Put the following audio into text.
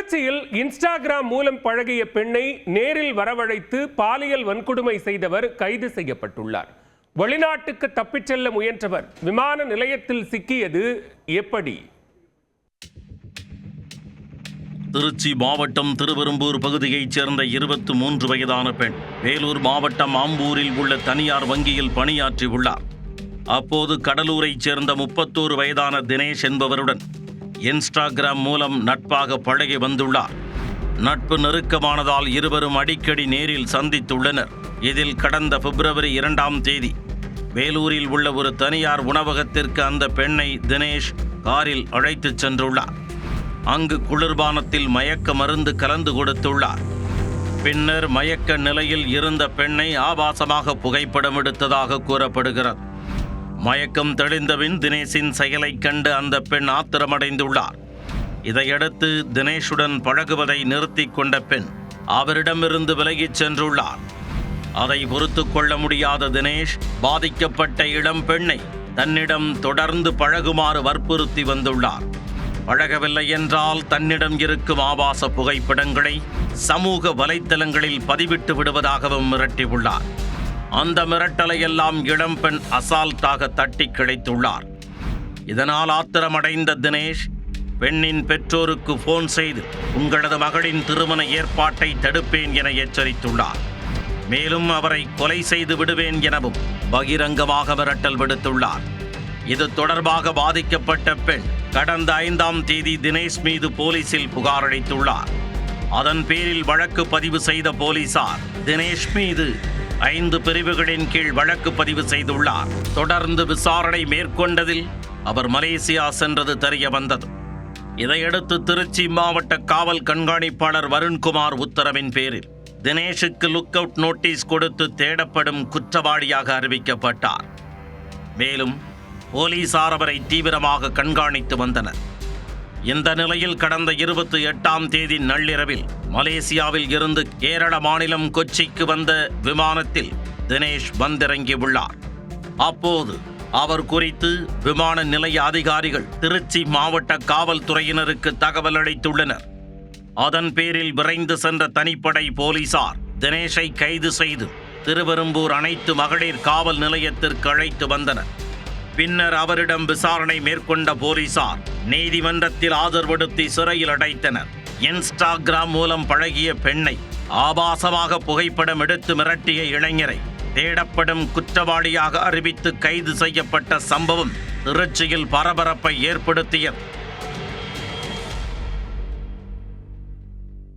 திருச்சியில் இன்ஸ்டாகிராம் மூலம் பழகிய பெண்ணை நேரில் வரவழைத்து பாலியல் வன்கொடுமை செய்தவர் கைது செய்யப்பட்டுள்ளார். வெளிநாட்டுக்கு தப்பிச் செல்ல முயன்றவர் விமான நிலையத்தில் சிக்கியது எப்படி? திருச்சி மாவட்டம் திருவெரும்பூர் பகுதியைச் சேர்ந்த 23 வயதான பெண் வேலூர் மாவட்டம் ஆம்பூரில் உள்ள தனியார் வங்கியில் பணியாற்றி உள்ளார். அப்போது கடலூரைச் சேர்ந்த 31 வயதான தினேஷ் என்பவருடன் இன்ஸ்டாகிராம் மூலம் நட்பாக பழகி வந்துள்ளார். நட்பு நெருக்கமானதால் இருவரும் அடிக்கடி நேரில் சந்தித்துள்ளனர். இதில் கடந்த பிப்ரவரி 2ஆம் தேதி வேலூரில் உள்ள ஒரு தனியார் உணவகத்திற்கு அந்த பெண்ணை தினேஷ் காரில் அழைத்துச் சென்றுள்ளார். அங்கு குளிர்பானத்தில் மயக்க மருந்து கலந்து கொடுத்துள்ளார். பின்னர் மயக்க நிலையில் இருந்த பெண்ணை ஆபாசமாக புகைப்படம் எடுத்ததாக கூறப்படுகிறது. மயக்கம் தெளிந்தபின் தினேஷின் செயலை கண்டு அந்த பெண் ஆத்திரமடைந்துள்ளார். இதையடுத்து தினேஷுடன் பழகுவதை நிறுத்தி கொண்ட பெண் அவரிடமிருந்து விலகிச் சென்றுள்ளார். அதை பொறுத்து கொள்ள முடியாத தினேஷ் பாதிக்கப்பட்ட இளம் பெண்ணை தன்னிடம் தொடர்ந்து பழகுமாறு வற்புறுத்தி வந்துள்ளார். பழகவில்லை என்றால் தன்னிடம் இருக்கும் ஆபாச புகைப்படங்களை சமூக வலைத்தளங்களில் பதிவிட்டு விடுவதாகவும் மிரட்டியுள்ளார். அந்த மிரட்டலை எல்லாம் இளம்பெண் அசால்ட்டாக தட்டி கிடைத்துள்ளார். இதனால் ஆத்திரமடைந்த தினேஷ் பெண்ணின் பெற்றோருக்கு போன் செய்து உங்களது மகளின் திருமண ஏற்பாட்டை தடுப்பேன் என எச்சரித்துள்ளார். மேலும் அவரை கொலை செய்து விடுவேன் எனவும் பகிரங்கமாக மிரட்டல் விடுத்துள்ளார். இது தொடர்பாக பாதிக்கப்பட்ட பெண் கடந்த 5ஆம் தேதி தினேஷ் மீது போலீசில் புகார் அளித்துள்ளார். அதன் பேரில் வழக்கு பதிவு செய்த போலீசார் தினேஷ் மீது 5 பிரிவுகளின் கீழ் வழக்கு பதிவு செய்துள்ளார். தொடர்ந்து விசாரணை மேற்கொண்டதில் அவர் மலேசியா சென்றது தெரிய வந்தது. இதையடுத்து திருச்சி மாவட்ட காவல் கண்காணிப்பாளர் வருண்குமார் உத்தரவின் பேரில் தினேஷுக்கு லுக் அவுட் நோட்டீஸ் கொடுத்து தேடப்படும் குற்றவாளியாக அறிவிக்கப்பட்டார். மேலும் போலீசார் அவரை தீவிரமாக கண்காணித்து வந்தனர். இந்த நிலையில் கடந்த 28ஆம் தேதி நள்ளிரவில் மலேசியாவில் இருந்து கேரள மாநிலம் கொச்சிக்கு வந்த விமானத்தில் தினேஷ் வந்திறங்கியுள்ளார். அப்போது அவர் குறித்து விமான நிலைய அதிகாரிகள் திருச்சி மாவட்ட காவல்துறையினருக்கு தகவல் அளித்துள்ளனர். அதன் பேரில் விரைந்து சென்ற தனிப்படை போலீசார் தினேஷை கைது செய்து திருவெரும்பூர் அனைத்து மகளிர் காவல் நிலையத்திற்கு அழைத்து வந்தனர். பின்னர் அவரிடம் விசாரணை மேற்கொண்ட போலீசார் நீதிமன்றத்தில் ஆஜர்படுத்தி சிறையில் அடைத்தனர். இன்ஸ்டாகிராம் மூலம் பழகிய பெண்ணை ஆபாசமாக புகைப்படம் எடுத்து மிரட்டிய இளைஞரை தேடப்படும் குற்றவாளியாக அறிவித்து கைது செய்யப்பட்ட சம்பவம் திருச்சியில் பரபரப்பை ஏற்படுத்தியது.